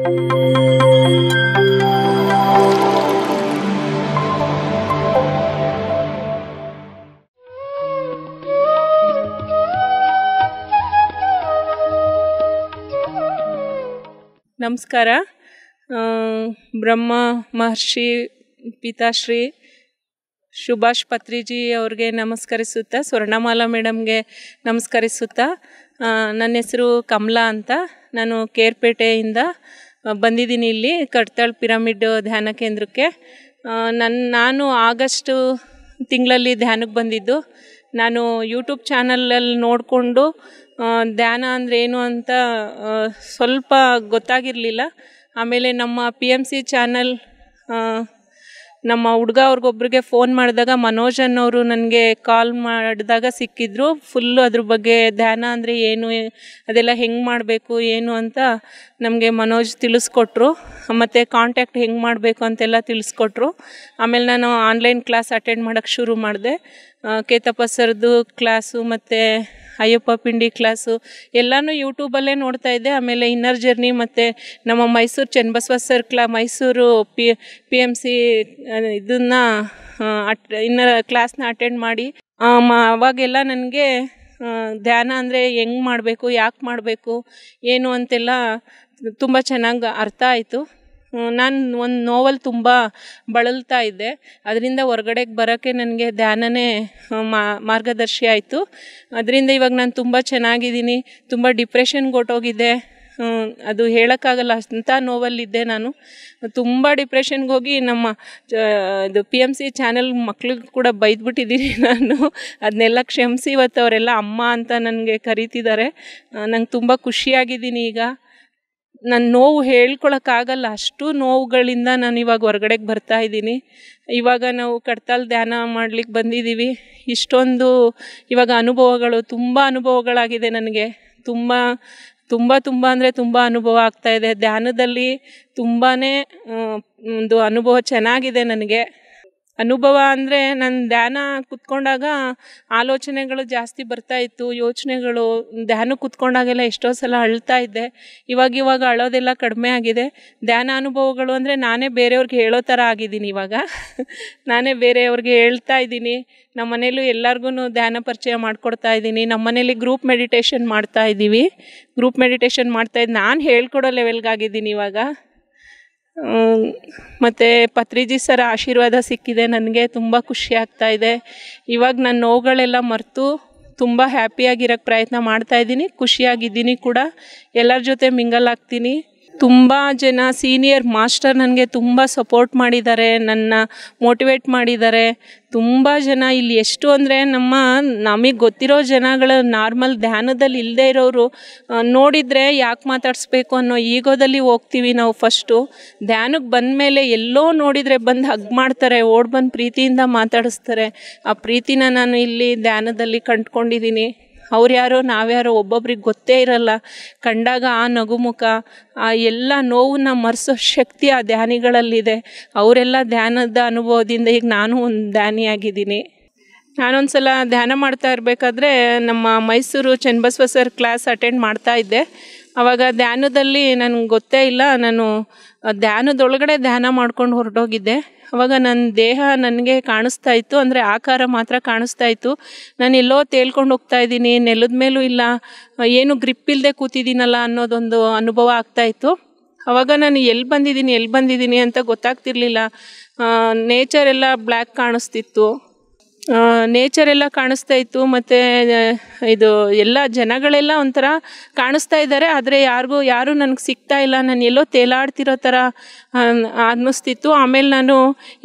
ನಮಸ್ಕಾರ. ಬ್ರಹ್ಮ ಮಹರ್ಷಿ ಪಿತಾಶ್ರೀ ಸುಭಾಷ್ ಪತ್ರಿಜಿ ಅವ್ರಿಗೆ ನಮಸ್ಕರಿಸುತ್ತಾ, ಸ್ವರ್ಣಮಾಲಾ ಮೇಡಮ್ಗೆ ನಮಸ್ಕರಿಸುತ್ತಾ, ನನ್ನ ಹೆಸರು ಕಮಲಾ ಅಂತ. ನಾನು ಕೇರ್ಪೇಟೆಯಿಂದ ಬಂದಿದ್ದೀನಿ ಇಲ್ಲಿ ಕಡ್ತಾಳ್ ಪಿರಮಿಡ್ ಧ್ಯಾನ ಕೇಂದ್ರಕ್ಕೆ. ನಾನು ಆಗಸ್ಟ್ ತಿಂಗಳಲ್ಲಿ ಧ್ಯಾನಕ್ಕೆ ಬಂದಿದ್ದು. ನಾನು ಯೂಟ್ಯೂಬ್ ಚಾನಲಲ್ಲಿ ನೋಡಿಕೊಂಡು ಧ್ಯಾನ ಅಂದರೆ ಏನು ಅಂತ ಸ್ವಲ್ಪ ಗೊತ್ತಾಗಿರಲಿಲ್ಲ. ಆಮೇಲೆ ನಮ್ಮ PMC ಚಾನಲ್ ನಮ್ಮ ಹುಡುಗ ಅವ್ರಿಗೊಬ್ರಿಗೆ ಫೋನ್ ಮಾಡಿದಾಗ ಮನೋಜ್ ಅನ್ನೋರು ನನಗೆ ಕಾಲ್ ಮಾಡಿದಾಗ ಸಿಕ್ಕಿದ್ರು. ಫುಲ್ಲು ಅದ್ರ ಬಗ್ಗೆ ಧ್ಯಾನ ಅಂದರೆ ಏನು, ಅದೆಲ್ಲ ಹೆಂಗೆ ಮಾಡಬೇಕು ಏನು ಅಂತ ನಮಗೆ ಮನೋಜ್ ತಿಳಿಸ್ಕೊಟ್ರು. ಮತ್ತು ಕಾಂಟ್ಯಾಕ್ಟ್ ಹೆಂಗೆ ಮಾಡಬೇಕು ಅಂತೆಲ್ಲ ತಿಳಿಸ್ಕೊಟ್ರು. ಆಮೇಲೆ ನಾನು ಆನ್ಲೈನ್ ಕ್ಲಾಸ್ ಅಟೆಂಡ್ ಮಾಡೋಕ್ಕೆ ಶುರು ಮಾಡಿದೆ. ಕೇತಪ್ಪ ಸರ್ದು ಕ್ಲಾಸು ಮತ್ತು ಅಯ್ಯಪ್ಪ ಪಿಂಡಿ ಕ್ಲಾಸು ಎಲ್ಲನೂ ಯೂಟ್ಯೂಬಲ್ಲೇ ನೋಡ್ತಾ ಇದ್ದೆ. ಆಮೇಲೆ ಇನ್ನರ್ ಜರ್ನಿ ಮತ್ತು ನಮ್ಮ ಮೈಸೂರು ಚನ್ನಬಸವ ಸರ್ ಮೈಸೂರು PMC ಇದನ್ನು ಇನ್ನರ್ ಕ್ಲಾಸ್ನ ಅಟೆಂಡ್ ಮಾಡಿ ಅವಾಗೆಲ್ಲ ನನಗೆ ಧ್ಯಾನ ಅಂದರೆ ಹೆಂಗೆ ಮಾಡಬೇಕು, ಯಾಕೆ ಮಾಡಬೇಕು, ಏನು ಅಂತೆಲ್ಲ ತುಂಬ ಚೆನ್ನಾಗಿ ಅರ್ಥ ಆಯಿತು. ನಾನು ಒಂದು ನೋವಲ್ಲಿ ತುಂಬ ಬಳಲ್ತಾ ಇದ್ದೆ. ಅದರಿಂದ ಹೊರಗಡೆಗೆ ಬರೋಕ್ಕೆ ನನಗೆ ಧ್ಯಾನನೇ ಮಾರ್ಗದರ್ಶಿ ಆಯಿತು. ಅದರಿಂದ ಇವಾಗ ನಾನು ತುಂಬ ಚೆನ್ನಾಗಿದ್ದೀನಿ. ತುಂಬ ಡಿಪ್ರೆಷನ್ಗೆ ಹೊರ್ಟೋಗಿದ್ದೆ. ಅದು ಹೇಳೋಕ್ಕಾಗಲ್ಲ, ಅಂಥ ನೋವಲ್ಲಿದ್ದೆ ನಾನು. ತುಂಬ ಡಿಪ್ರೆಷನ್ಗೆ ಹೋಗಿ ನಮ್ಮ ಇದು PMC ಚಾನಲ್ ಮಕ್ಳಿಗೆ ಕೂಡ ಬೈದ್ಬಿಟ್ಟಿದ್ದೀನಿ ನಾನು. ಅದನ್ನೆಲ್ಲ ಕ್ಷಮಿಸಿ ಇವತ್ತು ಅವರೆಲ್ಲ ಅಮ್ಮ ಅಂತ ನನಗೆ ಕರೀತಿದ್ದಾರೆ. ನಂಗೆ ತುಂಬ ಖುಷಿಯಾಗಿದ್ದೀನಿ. ಈಗ ನನ್ನ ನೋವು ಹೇಳ್ಕೊಳಕ್ಕಾಗಲ್ಲ, ಅಷ್ಟು ನೋವುಗಳಿಂದ ನಾನು ಇವಾಗ ಹೊರಗಡೆಗೆ ಬರ್ತಾ ಇದ್ದೀನಿ. ಇವಾಗ ನಾವು ಕಡ್ತಾಲ್ ಧ್ಯಾನ ಮಾಡ್ಲಿಕ್ಕೆ ಬಂದಿದ್ದೀವಿ. ಇಷ್ಟೊಂದು ಇವಾಗ ಅನುಭವಗಳು, ತುಂಬ ಅನುಭವಗಳಾಗಿದೆ ನನಗೆ. ತುಂಬ ತುಂಬ ತುಂಬ ಅಂದರೆ ತುಂಬ ಅನುಭವ ಆಗ್ತಾಯಿದೆ. ಧ್ಯಾನದಲ್ಲಿ ತುಂಬಾ ಒಂದು ಅನುಭವ ಚೆನ್ನಾಗಿದೆ ನನಗೆ. ಅನುಭವ ಅಂದರೆ ನಾನು ಧ್ಯಾನ ಕೂತ್ಕೊಂಡಾಗ ಆಲೋಚನೆಗಳು ಜಾಸ್ತಿ ಬರ್ತಾಯಿತ್ತು, ಯೋಚನೆಗಳು. ಧ್ಯಾನ ಕೂತ್ಕೊಂಡಾಗೆಲ್ಲ ಎಷ್ಟೋ ಸಲ ಅಳ್ತಾ ಇದ್ದೆ. ಇವಾಗ ಅಳೋದೆಲ್ಲ ಕಡಿಮೆ ಆಗಿದೆ. ಧ್ಯಾನ ಅನುಭವಗಳು ಅಂದರೆ ನಾನೇ ಬೇರೆಯವ್ರಿಗೆ ಹೇಳೋ ಥರ ಆಗಿದ್ದೀನಿ ಇವಾಗ. ನಾನೇ ಬೇರೆಯವ್ರಿಗೆ ಹೇಳ್ತಾ ಇದ್ದೀನಿ. ನಮ್ಮ ಮನೇಲೂ ಎಲ್ಲರಿಗೂ ಧ್ಯಾನ ಪರಿಚಯ ಮಾಡಿಕೊಡ್ತಾ ಇದ್ದೀನಿ. ನಮ್ಮ ಮನೇಲಿ ಗ್ರೂಪ್ ಮೆಡಿಟೇಷನ್ ಮಾಡ್ತಾಯಿದ್ದೀವಿ. ಗ್ರೂಪ್ ಮೆಡಿಟೇಷನ್ ಮಾಡ್ತಾಯಿದ್ದು ನಾನು ಹೇಳ್ಕೊಡೋ ಲೆವೆಲ್ಗಾಗಿದ್ದೀನಿ ಇವಾಗ. ಮತ್ತು ಪತ್ರಿಜಿ ಸರ ಆಶೀರ್ವಾದ ಸಿಕ್ಕಿದೆ ನನಗೆ. ತುಂಬ ಖುಷಿ ಆಗ್ತಾಯಿದೆ. ಇವಾಗ ನನ್ನ ನೋವುಗಳೆಲ್ಲ ಮರೆತು ತುಂಬ ಹ್ಯಾಪಿಯಾಗಿರೋಕ್ಕೆ ಪ್ರಯತ್ನ ಮಾಡ್ತಾಯಿದ್ದೀನಿ. ಖುಷಿಯಾಗಿದ್ದೀನಿ ಕೂಡ. ಎಲ್ಲರ ಜೊತೆ ಮಿಂಗಲ್ ಆಗ್ತೀನಿ. ತುಂಬ ಜನ ಸೀನಿಯರ್ ಮಾಸ್ಟರ್ ನನಗೆ ತುಂಬ ಸಪೋರ್ಟ್ ಮಾಡಿದ್ದಾರೆ, ನನ್ನ ಮೋಟಿವೇಟ್ ಮಾಡಿದ್ದಾರೆ. ತುಂಬ ಜನ ಇಲ್ಲಿ ಎಷ್ಟು ಅಂದರೆ ನಮಗೆ ಗೊತ್ತಿರೋ ಜನಗಳು ನಾರ್ಮಲ್ ಧ್ಯಾನದಲ್ಲಿ ಇಲ್ಲದೆ ಇರೋರು ನೋಡಿದರೆ ಯಾಕೆ ಮಾತಾಡಿಸ್ಬೇಕು ಅನ್ನೋ ಈಗೋದಲ್ಲಿ ಹೋಗ್ತೀವಿ ನಾವು. ಫಸ್ಟು ಧ್ಯಾನಕ್ಕೆ ಬಂದಮೇಲೆ ಎಲ್ಲೋ ನೋಡಿದರೆ ಬಂದು ಹಗ್ ಮಾಡ್ತಾರೆ, ಓಡ್ ಬಂದು ಪ್ರೀತಿಯಿಂದ ಮಾತಾಡಿಸ್ತಾರೆ. ಆ ಪ್ರೀತಿನ ನಾನು ಇಲ್ಲಿ ಧ್ಯಾನದಲ್ಲಿ ಕಂಡುಕೊಂಡಿದ್ದೀನಿ. ಅವ್ರು ಯಾರೋ ನಾವ್ಯಾರೋ ಒಬ್ಬೊಬ್ರಿಗೆ ಗೊತ್ತೇ ಇರಲ್ಲ. ಕಂಡಾಗ ಆ ನಗುಮುಖ, ಆ ಎಲ್ಲ ನೋವನ್ನ ಮರೆಸೋ ಶಕ್ತಿ ಆ ಧ್ಯಾನಿಗಳಲ್ಲಿದೆ. ಅವರೆಲ್ಲ ಧ್ಯಾನದ ಅನುಭವದಿಂದ ಈಗ ನಾನು ಒಂದು ಧ್ಯಾನಿಯಾಗಿದ್ದೀನಿ. ನಾನೊಂದು ಸಲ ಧ್ಯಾನ ಮಾಡ್ತಾ ಇರಬೇಕಾದ್ರೆ ನಮ್ಮ Mysuru Channabasava sir class attend ಮಾಡ್ತಾ ಇದ್ದೆ. ಆವಾಗ ಧ್ಯಾನದಲ್ಲಿ ನನಗೆ ಗೊತ್ತೇ ಇಲ್ಲ, ನಾನು ಧ್ಯಾನದೊಳಗಡೆ ಧ್ಯಾನ ಮಾಡ್ಕೊಂಡು ಹೊರಟೋಗಿದ್ದೆ. ಆವಾಗ ನನ್ನ ದೇಹ ನನಗೆ ಕಾಣಿಸ್ತಾ ಇತ್ತು, ಅಂದರೆ ಆಕಾರ ಮಾತ್ರ ಕಾಣಿಸ್ತಾ ಇತ್ತು. ನಾನು ಎಲ್ಲೋ ತೇಲ್ಕೊಂಡು ಹೋಗ್ತಾ ಇದ್ದೀನಿ, ನೆಲದ ಮೇಲೂ ಇಲ್ಲ, ಏನು ಗ್ರಿಪ್ ಇಲ್ಲದೆ ಕೂತಿದ್ದೀನಲ್ಲ ಅನ್ನೋದೊಂದು ಅನುಭವ ಆಗ್ತಾಯಿತ್ತು. ಆವಾಗ ನಾನು ಎಲ್ಲಿ ಬಂದಿದ್ದೀನಿ ಅಂತ ಗೊತ್ತಾಗ್ತಿರ್ಲಿಲ್ಲ. ನೇಚರ್ ಎಲ್ಲ ಬ್ಲ್ಯಾಕ್ ಕಾಣಿಸ್ತಿತ್ತು, ನೇಚರ್ ಎಲ್ಲ ಕಾಣಿಸ್ತಾ ಇತ್ತು. ಮತ್ತು ಇದು ಎಲ್ಲ ಜನಗಳೆಲ್ಲ ಒಂಥರ ಕಾಣಿಸ್ತಾ ಇದ್ದಾರೆ, ಆದರೆ ಯಾರು ನನಗೆ ಸಿಗ್ತಾ ಇಲ್ಲ. ನಾನು ಎಲ್ಲೋ ತೇಲಾಡ್ತಿರೋ ಥರ ಅನ್ನಿಸ್ತಿತ್ತು. ಆಮೇಲೆ ನಾನು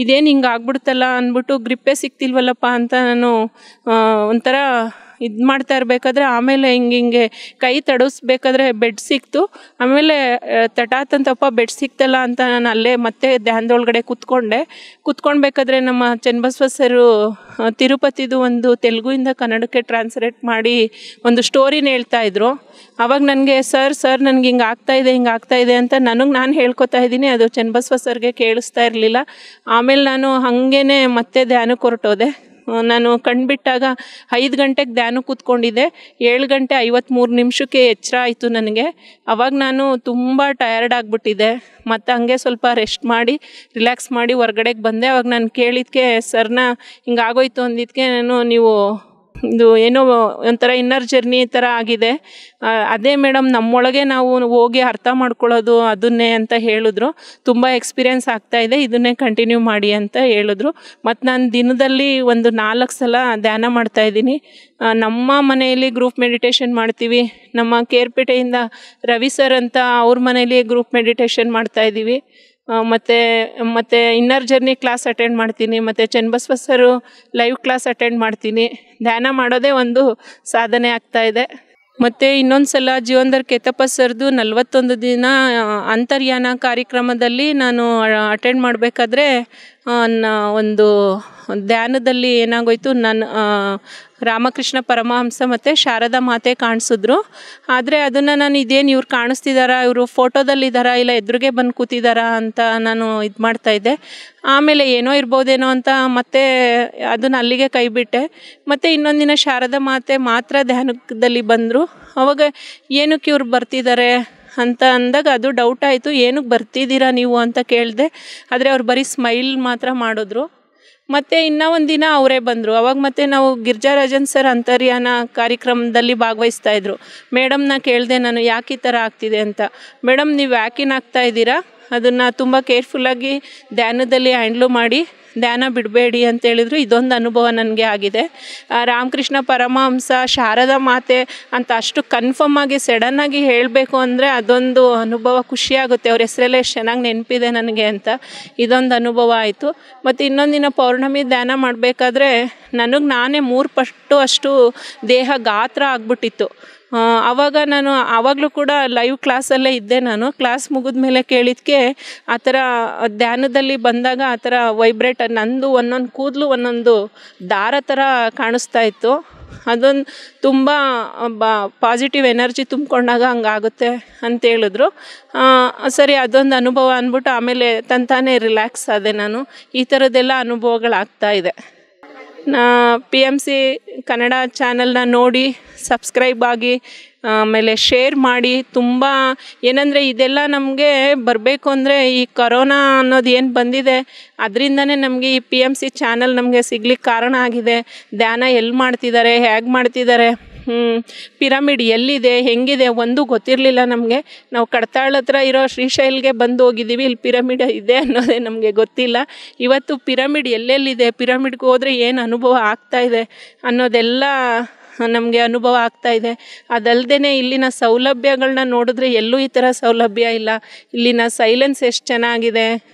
ಇದೇನು ಹಿಂಗೆ ಆಗ್ಬಿಡ್ತಲ್ಲ ಅಂದ್ಬಿಟ್ಟು ಗ್ರಿಪ್ಪೇ ಸಿಗ್ತಿಲ್ವಲ್ಲಪ್ಪ ಅಂತ ನಾನು ಒಂಥರ ಇದು ಮಾಡ್ತಾ ಇರಬೇಕಾದ್ರೆ ಆಮೇಲೆ ಹಿಂಗೆ ಕೈ ತಡಿಸ್ಬೇಕಾದ್ರೆ ಬೆಡ್ ಸಿಕ್ತು. ಆಮೇಲೆ ತಟಾತಂತಪ್ಪ ಬೆಡ್ ಸಿಕ್ತಲ್ಲ ಅಂತ ನಾನು ಅಲ್ಲೇ ಮತ್ತೆ ಧ್ಯಾನದೊಳಗಡೆ ಕೂತ್ಕೊಳ್ಬೇಕಾದ್ರೆ ನಮ್ಮ ಚನ್ನಬಸವ ಸರು ತಿರುಪತಿದು ಒಂದು ತೆಲುಗುಯಿಂದ ಕನ್ನಡಕ್ಕೆ ಟ್ರಾನ್ಸ್ಲೇಟ್ ಮಾಡಿ ಒಂದು ಸ್ಟೋರಿನ ಹೇಳ್ತಾಯಿದ್ರು. ಆವಾಗ ನನಗೆ ಸರ್ ನನಗೆ ಹಿಂಗೆ ಆಗ್ತಾಯಿದೆ ಅಂತ ನಾನು ಹೇಳ್ಕೊತಾ ಇದ್ದೀನಿ. ಅದು ಚನ್ನಬಸವ ಸರ್ಗೆ ಕೇಳಿಸ್ತಾ ಇರಲಿಲ್ಲ. ಆಮೇಲೆ ನಾನು ಹಾಗೇ ಮತ್ತೆ ಧ್ಯಾನಕ್ಕೆ ಹೊರಟೋದೆ. ನಾನು ಕಣ್ಬಿಟ್ಟಾಗ 5 ಗಂಟೆಗೆ ಧ್ಯಾನ ಕೂತ್ಕೊಂಡಿದ್ದೆ, 7 ಗಂಟೆ 53 ನಿಮಿಷಕ್ಕೆ ಎಚ್ಚರ ಆಯಿತು ನನಗೆ. ಅವಾಗ ನಾನು ತುಂಬ ಟಯರ್ಡ್ ಆಗಿಬಿಟ್ಟಿದ್ದೆ. ಮತ್ತು ಹಂಗೆ ಸ್ವಲ್ಪ ರೆಸ್ಟ್ ಮಾಡಿ ರಿಲ್ಯಾಕ್ಸ್ ಮಾಡಿ ಹೊರ್ಗಡೆಗೆ ಬಂದೆ. ಅವಾಗ ನಾನು ಕೇಳಿದ್ದಕ್ಕೆ ಸರ್ನ ಹಿಂಗಾಗೋಯ್ತು ಅಂದಿದ್ದಕ್ಕೆ ನೀವು ಇದು ಏನೋ ಒಂಥರ ಇನ್ನರ್ ಜರ್ನಿ ಥರ ಆಗಿದೆ, ಅದೇ ಮೇಡಮ್ ನಮ್ಮೊಳಗೆ ನಾವು ಹೋಗಿ ಅರ್ಥ ಮಾಡ್ಕೊಳ್ಳೋದು ಅದನ್ನೇ ಅಂತ ಹೇಳಿದ್ರು. ತುಂಬ ಎಕ್ಸ್ಪೀರಿಯೆನ್ಸ್ ಆಗ್ತಾಯಿದೆ, ಇದನ್ನೇ ಕಂಟಿನ್ಯೂ ಮಾಡಿ ಅಂತ ಹೇಳಿದ್ರು. ಮತ್ತು ನಾನು ದಿನದಲ್ಲಿ ಒಂದು 4 ಸಲ ಧ್ಯಾನ ಮಾಡ್ತಾಯಿದ್ದೀನಿ. ನಮ್ಮ ಮನೆಯಲ್ಲಿ ಗ್ರೂಪ್ ಮೆಡಿಟೇಷನ್ ಮಾಡ್ತೀವಿ. ನಮ್ಮ ಕೇರ್ಪೇಟೆಯಿಂದ ರವಿ ಸರ್ ಅಂತ ಅವ್ರ ಮನೇಲಿ ಗ್ರೂಪ್ ಮೆಡಿಟೇಷನ್ ಮಾಡ್ತಾಯಿದ್ದೀವಿ. ಮತ್ತು ಇನ್ನರ್ ಜರ್ನಿ ಕ್ಲಾಸ್ ಅಟೆಂಡ್ ಮಾಡ್ತೀನಿ. ಮತ್ತು ಚನ್ನಬಸವ ಸರು ಲೈವ್ ಕ್ಲಾಸ್ ಅಟೆಂಡ್ ಮಾಡ್ತೀನಿ. ಧ್ಯಾನ ಮಾಡೋದೇ ಒಂದು ಸಾಧನೆ ಆಗ್ತಾಯಿದೆ. ಮತ್ತು ಇನ್ನೊಂದು ಸಲ ಜೀವನದರ್ ಕೇತಪ್ಪ ಸರ್ದು 41 ದಿನ ಅಂತರ್ಯಾನ ಕಾರ್ಯಕ್ರಮದಲ್ಲಿ ನಾನು ಅಟೆಂಡ್ ಮಾಡಬೇಕಾದ್ರೆ ಒಂದು ಧ್ಯಾನದಲ್ಲಿ ಏನಾಗೋಯ್ತು, ನಾನು ರಾಮಕೃಷ್ಣ ಪರಮಹಂಸ ಮತ್ತು ಶಾರದಾ ಮಾತೆ ಕಾಣಿಸಿದ್ರು. ಆದರೆ ಅದನ್ನು ನಾನು ಇದೇನು ಇವ್ರು ಕಾಣಿಸ್ತಿದ್ದಾರಾ, ಇವರು ಫೋಟೋದಲ್ಲಿದ್ದಾರಾ ಇಲ್ಲ ಎದುರಿಗೆ ಬಂದು ಕೂತಿದ್ದಾರಾ ಅಂತ ನಾನು ಇದು ಮಾಡ್ತಾಯಿದ್ದೆ. ಆಮೇಲೆ ಏನೋ ಇರ್ಬೋದೇನೋ ಅಂತ ಮತ್ತೆ ಅದನ್ನು ಅಲ್ಲಿಗೆ ಕೈಬಿಟ್ಟೆ. ಮತ್ತು ಇನ್ನೊಂದು ದಿನ ಶಾರದಾ ಮಾತೆ ಮಾತ್ರ ಧ್ಯಾನದಲ್ಲಿ ಬಂದರು. ಅವಾಗ ಏನಕ್ಕೆ ಇವ್ರು ಬರ್ತಿದ್ದಾರೆ ಅಂತ ಅಂದಾಗ ಅದು ಡೌಟ್ ಆಯಿತು. ಏನಕ್ಕೆ ಬರ್ತಿದ್ದೀರಾ ನೀವು ಅಂತ ಕೇಳಿದೆ. ಆದರೆ ಅವ್ರು ಬರೀ ಸ್ಮೈಲ್ ಮಾತ್ರ ಮಾಡಿದ್ರು. ಮತ್ತು ಇನ್ನೂ ಒಂದು ದಿನ ಅವರೇ ಬಂದರು. ಅವಾಗ ಮತ್ತೆ ನಾವು ಗಿರಿಜಾರಾಜನ್ ಸರ್ ಅಂತರ್ಯಾನ ಕಾರ್ಯಕ್ರಮದಲ್ಲಿ ಭಾಗವಹಿಸ್ತಾಯಿದ್ರು. ಮೇಡಮ್ನ ಕೇಳಿದೆ ನಾನು, ಯಾಕೆ ಈ ಥರ ಆಗ್ತಿದೆ ಅಂತ. ಮೇಡಮ್ ನೀವು ವ್ಯಾಕಿನ್ ಆಗ್ತಾ ಇದ್ದೀರಾ, ಅದನ್ನು ತುಂಬ ಕೇರ್ಫುಲ್ಲಾಗಿ ಧ್ಯಾನದಲ್ಲಿ ಹ್ಯಾಂಡ್ಲು ಮಾಡಿ ಧ್ಯಾನ ಬಿಡಬೇಡಿ ಅಂತ ಹೇಳಿದ್ರು. ಇದೊಂದು ಅನುಭವ ನನಗೆ ಆಗಿದೆ. ರಾಮಕೃಷ್ಣ ಪರಮಹಂಸ ಶಾರದಾ ಮಾತೆ ಅಂತ ಅಷ್ಟು ಕನ್ಫರ್ಮ್ ಆಗಿ ಸಡನ್ನಾಗಿ ಹೇಳಬೇಕು ಅಂದರೆ ಅದೊಂದು ಅನುಭವ, ಖುಷಿಯಾಗುತ್ತೆ. ಅವ್ರ ಹೆಸರೆಲ್ಲ ಎಷ್ಟು ಚೆನ್ನಾಗಿ ನೆನಪಿದೆ ನನಗೆ ಅಂತ. ಇದೊಂದು ಅನುಭವ ಆಯಿತು. ಮತ್ತು ಇನ್ನೊಂದು ದಿನ ಪೌರ್ಣಮಿ ಧ್ಯಾನ ಮಾಡಬೇಕಾದ್ರೆ ನನಗೆ ನಾನೇ 3 ಪಟ್ಟು ಅಷ್ಟು ದೇಹ ಗಾತ್ರ ಆಗ್ಬಿಟ್ಟಿತ್ತು. ಆವಾಗಲೂ ಕೂಡ ಲೈವ್ ಕ್ಲಾಸಲ್ಲೇ ಇದ್ದೆ ನಾನು. ಕ್ಲಾಸ್ ಮುಗಿದ ಮೇಲೆ ಕೇಳಿದ್ದಕ್ಕೆ ಆ ಥರ ಧ್ಯಾನದಲ್ಲಿ ಬಂದಾಗ ಆ ಥರ ವೈಬ್ರೇಟ್, ನಂದು ಒಂದೊಂದು ಕೂದಲು ಒಂದೊಂದು ದಾರ ಥರ ಕಾಣಿಸ್ತಾ ಇತ್ತು. ಅದೊಂದು ತುಂಬ ಪಾಸಿಟಿವ್ ಎನರ್ಜಿ ತುಂಬಿಕೊಂಡಾಗ ಹಂಗಾಗುತ್ತೆ ಅಂತ ಹೇಳಿದ್ರು. ಸರಿ, ಅದೊಂದು ಅನುಭವ ಅಂದ್ಬಿಟ್ಟು ಆಮೇಲೆ ತಂತಾನೇ ರಿಲ್ಯಾಕ್ಸ್ ಆದೆ ನಾನು. ಈ ಥರದ್ದೆಲ್ಲ ಅನುಭವಗಳಾಗ್ತಾಯಿದೆ. PMC ಕನ್ನಡ ಚಾನಲ್ನ ನೋಡಿ ಸಬ್ಸ್ಕ್ರೈಬ್ ಆಗಿ ಆಮೇಲೆ ಶೇರ್ ಮಾಡಿ. ತುಂಬ ಏನಂದರೆ ಇದೆಲ್ಲ ನಮಗೆ ಬರಬೇಕು ಅಂದರೆ ಈ ಕೊರೋನಾ ಅನ್ನೋದು ಏನು ಬಂದಿದೆ ಅದರಿಂದನೇ ನಮಗೆ ಈ PMC ಚಾನಲ್ ನಮಗೆ ಸಿಗ್ಲಿಕ್ಕೆ ಕಾರಣ ಆಗಿದೆ. ಧ್ಯಾನ ಎಲ್ಲಿ ಮಾಡ್ತಿದ್ದಾರೆ, ಹೇಗೆ ಮಾಡ್ತಿದ್ದಾರೆ, ಪಿರಮಿಡ್ ಎಲ್ಲಿದೆ, ಹೆಂಗಿದೆ ಒಂದು ಗೊತ್ತಿರಲಿಲ್ಲ ನಮಗೆ. ನಾವು ಕಡತಾಳ ಹತ್ರ ಇರೋ ಶ್ರೀಶೈಲ್ಗೆ ಬಂದು ಹೋಗಿದ್ದೀವಿ, ಇಲ್ಲಿ ಪಿರಮಿಡ್ ಇದೆ ಅನ್ನೋದೇ ನಮಗೆ ಗೊತ್ತಿಲ್ಲ. ಇವತ್ತು ಪಿರಮಿಡ್ ಎಲ್ಲೆಲ್ಲಿದೆ, ಪಿರಮಿಡ್ಗೆ ಹೋದರೆ ಏನು ಅನುಭವ ಆಗ್ತಾಯಿದೆ ಅನ್ನೋದೆಲ್ಲ ನಮಗೆ ಅನುಭವ ಆಗ್ತಾಯಿದೆ. ಅದಲ್ಲದೆ ಇಲ್ಲಿನ ಸೌಲಭ್ಯಗಳನ್ನ ನೋಡಿದ್ರೆ ಎಲ್ಲೂ ಈ ಥರ ಸೌಲಭ್ಯ ಇಲ್ಲ. ಇಲ್ಲಿನ ಸೈಲೆನ್ಸ್ ಎಷ್ಟು ಚೆನ್ನಾಗಿದೆ,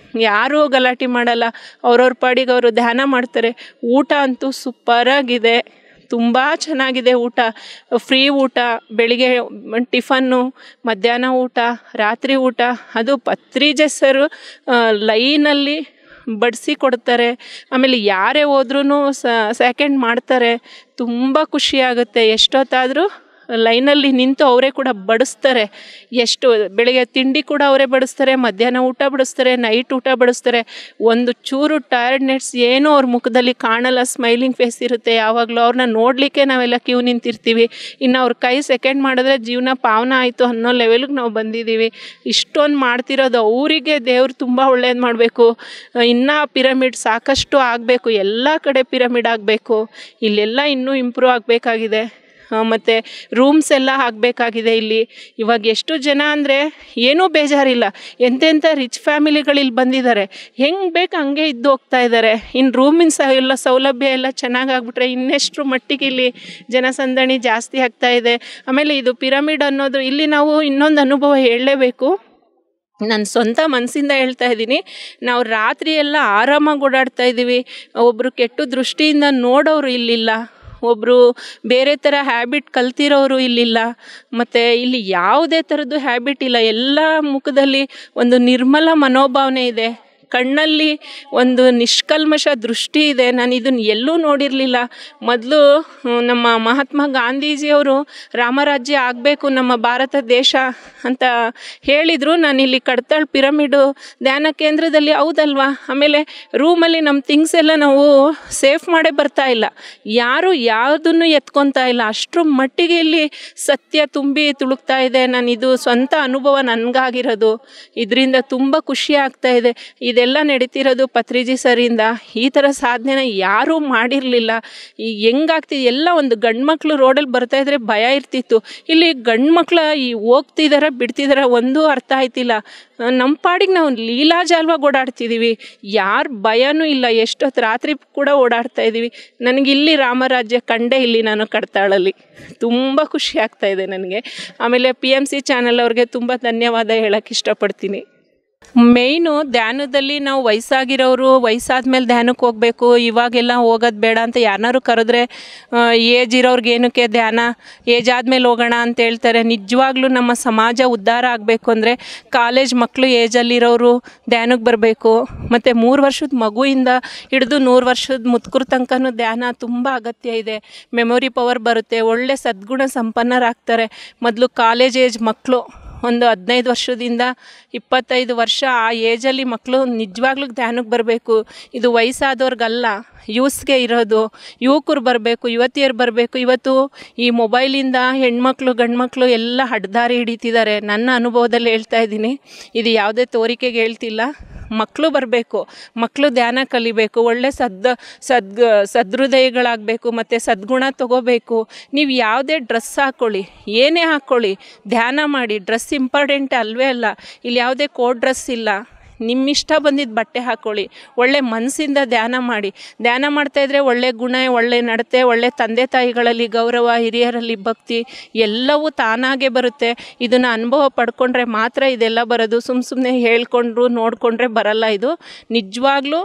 ಯಾರೂ ಗಲಾಟೆ ಮಾಡಲ್ಲ, ಅವ್ರವ್ರ ಪಾಡಿಗೆ ಅವರು ಧ್ಯಾನ ಮಾಡ್ತಾರೆ. ಊಟ ಅಂತೂ ಸೂಪರಾಗಿದೆ, ತುಂಬ ಚೆನ್ನಾಗಿದೆ ಊಟ. ಫ್ರೀ ಊಟ, ಬೆಳಿಗ್ಗೆ ಟಿಫನ್ನು, ಮಧ್ಯಾಹ್ನ ಊಟ, ರಾತ್ರಿ ಊಟ, ಅದು ಪತ್ರಿಜೆ ಸರು ಲೈನಲ್ಲಿ ಬಡಿಸಿ ಕೊಡ್ತಾರೆ. ಆಮೇಲೆ ಯಾರೇ ಹೋದ್ರೂ ಸೆಕೆಂಡ್ ಮಾಡ್ತಾರೆ. ತುಂಬ ಖುಷಿಯಾಗುತ್ತೆ. ಎಷ್ಟೊತ್ತಾದರೂ ಲೈನಲ್ಲಿ ನಿಂತು ಅವರೇ ಕೂಡ ಬಡಿಸ್ತಾರೆ. ಬೆಳಗ್ಗೆ ತಿಂಡಿ ಕೂಡ ಅವರೇ ಬಡಿಸ್ತಾರೆ, ಮಧ್ಯಾಹ್ನ ಊಟ ಬಡಿಸ್ತಾರೆ, ನೈಟ್ ಊಟ ಬಡಿಸ್ತಾರೆ. ಒಂದು ಚೂರು ಟಯರ್ಡ್ನೆಸ್ ಏನೂ ಅವ್ರ ಮುಖದಲ್ಲಿ ಕಾಣಲ್ಲ, ಸ್ಮೈಲಿಂಗ್ ಫೇಸ್ ಇರುತ್ತೆ ಯಾವಾಗಲೂ. ಅವ್ರನ್ನ ನೋಡಲಿಕ್ಕೆ ನಾವೆಲ್ಲ ಕ್ಯೂ ನಿಂತಿರ್ತೀವಿ. ಇನ್ನು ಅವ್ರ ಕೈ ಸೆಕೆಂಡ್ ಮಾಡಿದ್ರೆ ಜೀವನ ಪಾವನ ಆಯಿತು ಅನ್ನೋ ಲೆವೆಲ್ಗೆ ನಾವು ಬಂದಿದ್ದೀವಿ. ಇಷ್ಟೊಂದು ಮಾಡ್ತಿರೋದು ಅವರಿಗೆ ದೇವ್ರು ತುಂಬ ಒಳ್ಳೇದು ಮಾಡಬೇಕು. ಇನ್ನೂ ಪಿರಮಿಡ್ ಸಾಕಷ್ಟು ಆಗಬೇಕು, ಎಲ್ಲ ಕಡೆ ಪಿರಮಿಡ್ ಆಗಬೇಕು. ಇಲ್ಲೆಲ್ಲ ಇನ್ನೂ ಇಂಪ್ರೂವ್ ಆಗಬೇಕಾಗಿದೆ. ಮತ್ತು ರೂಮ್ಸ್ ಎಲ್ಲ ಆಗಬೇಕಾಗಿದೆ ಇಲ್ಲಿ. ಇವಾಗ ಎಷ್ಟು ಜನ ಅಂದರೆ ಏನೂ ಬೇಜಾರಿಲ್ಲ. ಎಂತೆಂಥ ರಿಚ್ ಫ್ಯಾಮಿಲಿಗಳಿಲ್ಲಿ ಬಂದಿದ್ದಾರೆ, ಹೆಂಗೆ ಬೇಕು ಹಂಗೆ ಇದ್ದು ಹೋಗ್ತಾ ಇದ್ದಾರೆ. ಇನ್ನು ರೂಮಿನ ಸೌಲಭ್ಯ ಎಲ್ಲ ಚೆನ್ನಾಗಾಗ್ಬಿಟ್ರೆ ಇನ್ನೆಷ್ಟು ಮಟ್ಟಿಗೆ ಇಲ್ಲಿ ಜನಸಂದಣಿ ಜಾಸ್ತಿ ಆಗ್ತಾ ಇದೆ. ಆಮೇಲೆ ಇದು ಪಿರಮಿಡ್ ಅನ್ನೋದು ಇಲ್ಲಿ ನಾವು ಇನ್ನೊಂದು ಅನುಭವ ಹೇಳಲೇಬೇಕು. ನಾನು ಸ್ವಂತ ಮನಸ್ಸಿಂದ ಹೇಳ್ತಾ ಇದ್ದೀನಿ. ನಾವು ರಾತ್ರಿ ಎಲ್ಲ ಆರಾಮಾಗಿ ಓಡಾಡ್ತಾ ಇದ್ದೀವಿ. ಒಬ್ಬರು ಕೆಟ್ಟ ದೃಷ್ಟಿಯಿಂದ ನೋಡೋರು ಇಲ್ಲಿಲ್ಲ, ಒಬ್ಬರು ಬೇರೆ ಥರ ಹ್ಯಾಬಿಟ್ ಕಲ್ತಿರೋರು ಇಲ್ಲಿಲ್ಲ. ಮತ್ತು ಇಲ್ಲಿ ಯಾವುದೇ ಥರದ್ದು ಹ್ಯಾಬಿಟ್ ಇಲ್ಲ. ಎಲ್ಲ ಮುಖದಲ್ಲಿ ಒಂದು ನಿರ್ಮಲ ಮನೋಭಾವನೆ ಇದೆ. ಕಣ್ಣಲ್ಲಿ ಒಂದು ನಿಷ್ಕಲ್ಮಶ ದೃಷ್ಟಿ ಇದೆ. ನಾನು ಇದನ್ನು ಎಲ್ಲೂ ನೋಡಿರಲಿಲ್ಲ. ಮೊದಲು ನಮ್ಮ ಮಹಾತ್ಮ ಗಾಂಧೀಜಿಯವರು ರಾಮರಾಜ್ಯ ಆಗಬೇಕು ನಮ್ಮ ಭಾರತ ದೇಶ ಅಂತ ಹೇಳಿದರು. ನಾನಿಲ್ಲಿ ಕಡ್ತಾಳ್ ಪಿರಮಿಡು ಧ್ಯಾನ ಕೇಂದ್ರದಲ್ಲಿ ಹೌದಲ್ವಾ. ಆಮೇಲೆ ರೂಮಲ್ಲಿ ನಮ್ಮ ಥಿಂಗ್ಸ್ ಎಲ್ಲ ನಾವು ಸೇಫ್ ಮಾಡೇ ಬರ್ತಾ ಇಲ್ಲ, ಯಾರು ಯಾವುದನ್ನು ಎತ್ಕೊತಾ ಇಲ್ಲ. ಅಷ್ಟರ ಮಟ್ಟಿಗೆ ಇಲ್ಲಿ ಸತ್ಯ ತುಂಬಿ ತುಳುಕ್ತಾ ಇದೆ. ನಾನು ಇದು ಸ್ವಂತ ಅನುಭವ ನನಗಾಗಿರೋದು. ಇದರಿಂದ ತುಂಬ ಖುಷಿ ಆಗ್ತಾ ಇದೆ. ಇದೆಲ್ಲ ನಡೀತಿರೋದು ಪತ್ರಿಜಿ ಸರಿಂದ. ಈ ಥರ ಸಾಧನೆನ ಯಾರೂ ಮಾಡಿರಲಿಲ್ಲ. ಈಗ ಹೆಂಗಾಗ್ತಿದೆ ಎಲ್ಲ, ಒಂದು ಗಂಡು ಮಕ್ಕಳು ರೋಡಲ್ಲಿ ಬರ್ತಾಯಿದ್ರೆ ಭಯ ಇರ್ತಿತ್ತು. ಇಲ್ಲಿ ಗಂಡು ಮಕ್ಕಳ ಈ ಹೋಗ್ತಿದಾರ ಬಿಡ್ತಿದಾರ ಒಂದೂ ಅರ್ಥ ಆಯ್ತಿಲ್ಲ. ನಮ್ಮ ಪಾಡಿಗೆ ನಾವು ಲೀಲಾಜಾಲವಾಗಿ ಓಡಾಡ್ತಿದ್ದೀವಿ, ಯಾರು ಭಯನೂ ಇಲ್ಲ. ಎಷ್ಟೊತ್ತು ರಾತ್ರಿ ಕೂಡ ಓಡಾಡ್ತಾ ಇದ್ದೀವಿ. ನನಗಿಲ್ಲಿ ರಾಮರಾಜ್ಯ ಕಂಡೇ ಇಲ್ಲಿ ನಾನು ಕಡ್ತಾಳಲ್ಲಿ. ತುಂಬ ಖುಷಿ ಆಗ್ತಾ ಇದೆ ನನಗೆ. ಆಮೇಲೆ PMC ಚಾನಲ್ ಅವ್ರಿಗೆ ತುಂಬ ಧನ್ಯವಾದ ಹೇಳೋಕ್ಕೆ ಇಷ್ಟಪಡ್ತೀನಿ. ಮೇಯ್ನು ಧ್ಯಾನದಲ್ಲಿ ನಾವು ವಯಸ್ಸಾಗಿರೋರು ವಯಸ್ಸಾದ್ಮೇಲೆ ಧ್ಯಾನಕ್ಕೆ ಹೋಗಬೇಕು, ಇವಾಗೆಲ್ಲ ಹೋಗೋದು ಬೇಡ ಅಂತ ಯಾರನ್ನಾರು ಕರೆದ್ರೆ ಏಜ್ ಇರೋರ್ಗೆ ಏನಕ್ಕೆ ಧ್ಯಾನ, ಏಜ್ ಆದಮೇಲೆ ಹೋಗೋಣ ಅಂತ ಹೇಳ್ತಾರೆ. ನಿಜವಾಗ್ಲೂ ನಮ್ಮ ಸಮಾಜ ಉದ್ಧಾರ ಆಗಬೇಕು ಅಂದರೆ ಕಾಲೇಜ್ ಮಕ್ಕಳು ಏಜಲ್ಲಿರೋರು ಧ್ಯಾನಕ್ಕೆ ಬರಬೇಕು. ಮತ್ತು 3 ವರ್ಷದ ಮಗುವಿಂದ ಹಿಡಿದು 100 ವರ್ಷದ ಮುದುಕರ ತನಕನೂ ಧ್ಯಾನ ತುಂಬ ಅಗತ್ಯ ಇದೆ. ಮೆಮೊರಿ ಪವರ್ ಬರುತ್ತೆ, ಒಳ್ಳೆ ಸದ್ಗುಣ ಸಂಪನ್ನರಾಗ್ತಾರೆ. ಮೊದಲು ಕಾಲೇಜ್ ಏಜ್ ಮಕ್ಕಳು ಒಂದು 15 ವರ್ಷದಿಂದ 25 ವರ್ಷ ಆ ಏಜಲ್ಲಿ ಮಕ್ಕಳು ನಿಜವಾಗ್ಲೂ ಧ್ಯಾನಕ್ಕೆ ಬರಬೇಕು. ಇದು ವಯಸ್ಸಾದವ್ರಿಗಲ್ಲ, ಯೂಸ್ಗೆ ಇರೋದು. ಯುವಕರು ಬರಬೇಕು, ಯುವತಿಯರು ಬರಬೇಕು. ಇವತ್ತು ಈ ಮೊಬೈಲಿಂದ ಹೆಣ್ಮಕ್ಳು ಗಂಡ್ಮಕ್ಳು ಎಲ್ಲ ಅಡ್ಡದಾರಿ ಹಿಡಿತಿದ್ದಾರೆ. ನನ್ನ ಅನುಭವದಲ್ಲಿ ಹೇಳ್ತಾ ಇದ್ದೀನಿ, ಇದು ಯಾವುದೇ ತೋರಿಕೆಗೆ ಹೇಳ್ತಿಲ್ಲ. ಮಕ್ಕಳು ಬರಬೇಕು, ಮಕ್ಕಳು ಧ್ಯಾನ ಕಲಿಬೇಕು, ಒಳ್ಳೆ ಸದೃದಯಗಳಾಗಬೇಕು, ಮತ್ತು ಸದ್ಗುಣ ತಗೋಬೇಕು. ನೀವು ಯಾವುದೇ ಡ್ರೆಸ್ ಹಾಕ್ಕೊಳ್ಳಿ, ಏನೇ ಹಾಕ್ಕೊಳ್ಳಿ, ಧ್ಯಾನ ಮಾಡಿ. ಡ್ರೆಸ್ ಇಂಪಾರ್ಟೆಂಟ್ ಅಲ್ವೇ ಅಲ್ಲ. ಇಲ್ಲಿ ಯಾವುದೇ ಕೋಡ್ ಡ್ರೆಸ್ ಇಲ್ಲ, ನಿಮ್ಮಿಷ್ಟ ಬಂದಿದ್ದು ಬಟ್ಟೆ ಹಾಕ್ಕೊಳ್ಳಿ. ಒಳ್ಳೆ ಮನಸ್ಸಿಂದ ಧ್ಯಾನ ಮಾಡಿ. ಧ್ಯಾನ ಮಾಡ್ತಾಯಿದ್ರೆ ಒಳ್ಳೆ ಗುಣ, ಒಳ್ಳೆ ನಡತೆ, ಒಳ್ಳೆ ತಂದೆ ತಾಯಿಗಳಲ್ಲಿ ಗೌರವ, ಹಿರಿಯರಲ್ಲಿ ಭಕ್ತಿ ಎಲ್ಲವೂ ತಾನಾಗೆ ಬರುತ್ತೆ. ಇದನ್ನು ಅನುಭವ ಪಡ್ಕೊಂಡ್ರೆ ಮಾತ್ರ ಇದೆಲ್ಲ ಬರೋದು. ಸುಮ್ಮನೆ ಹೇಳ್ಕೊಂಡ್ರು ನೋಡಿಕೊಂಡ್ರೆ ಬರಲ್ಲ. ಇದು ನಿಜವಾಗ್ಲೂ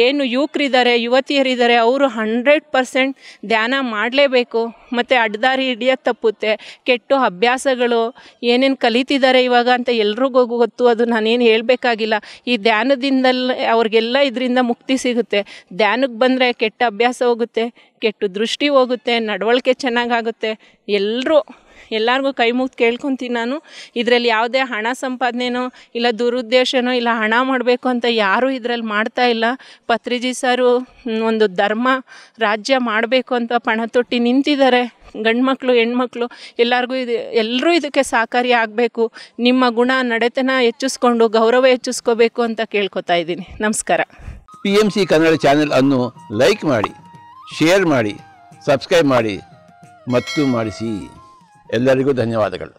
ಏನು ಯುವಕರಿದ್ದಾರೆ, ಯುವತಿಯರಿದ್ದಾರೆ, ಅವರು 100% ಧ್ಯಾನ ಮಾಡಲೇಬೇಕು. ಮತ್ತು ಅಡ್ಡದಾರಿ ಹಿಡಿಯೋದು ತಪ್ಪುತ್ತೆ. ಕೆಟ್ಟ ಅಭ್ಯಾಸಗಳು ಏನೇನು ಕಲಿತಿದ್ದಾರೆ ಇವಾಗ ಅಂತ ಎಲ್ರಿಗೂ ಗೊತ್ತು. ಅದು ನಾನೇನು ಹೇಳಬೇಕಾಗಿಲ್ಲ. ಈ ಧ್ಯಾನದಿಂದಲೇ ಅವ್ರಿಗೆಲ್ಲ ಇದರಿಂದ ಮುಕ್ತಿ ಸಿಗುತ್ತೆ. ಧ್ಯಾನಕ್ಕೆ ಬಂದರೆ ಕೆಟ್ಟ ಅಭ್ಯಾಸ ಹೋಗುತ್ತೆ, ಕೆಟ್ಟ ದೃಷ್ಟಿ ಹೋಗುತ್ತೆ, ನಡವಳಿಕೆ ಚೆನ್ನಾಗಾಗುತ್ತೆ. ಎಲ್ಲರಿಗೂ ಕೈ ಮುಗ್ದು ಕೇಳ್ಕೊತೀನಿ ನಾನು. ಇದರಲ್ಲಿ ಯಾವುದೇ ಹಣ ಸಂಪಾದನೆನೋ ಇಲ್ಲ ದುರುದ್ದೇಶನೋ ಇಲ್ಲ ಹಣ ಮಾಡಬೇಕು ಅಂತ ಯಾರೂ ಇದರಲ್ಲಿ ಮಾಡ್ತಾ ಇಲ್ಲ. ಪತ್ರಿಜಿ ಸರು ಒಂದು ಧರ್ಮ ರಾಜ್ಯ ಮಾಡಬೇಕು ಅಂತ ಪಣ ತೊಟ್ಟು ನಿಂತಿದ್ದಾರೆ. ಗಂಡು ಮಕ್ಕಳು ಹೆಣ್ಮಕ್ಳು ಎಲ್ಲರೂ ಇದಕ್ಕೆ ಸಹಕಾರಿ ಆಗಬೇಕು. ನಿಮ್ಮ ಗುಣ ನಡತೆನ ಹೆಚ್ಚಿಸ್ಕೊಂಡು ಗೌರವ ಹೆಚ್ಚಿಸ್ಕೋಬೇಕು ಅಂತ ಕೇಳ್ಕೊತಾ ಇದ್ದೀನಿ. ನಮಸ್ಕಾರ. PMC ಕನ್ನಡ ಚಾನೆಲ್ ಅನ್ನು ಲೈಕ್ ಮಾಡಿ, ಶೇರ್ ಮಾಡಿ, ಸಬ್ಸ್ಕ್ರೈಬ್ ಮಾಡಿ ಮತ್ತು ಮಾಡಿಸಿ. ಎಲ್ಲರಿಗೂ ಧನ್ಯವಾದಗಳು.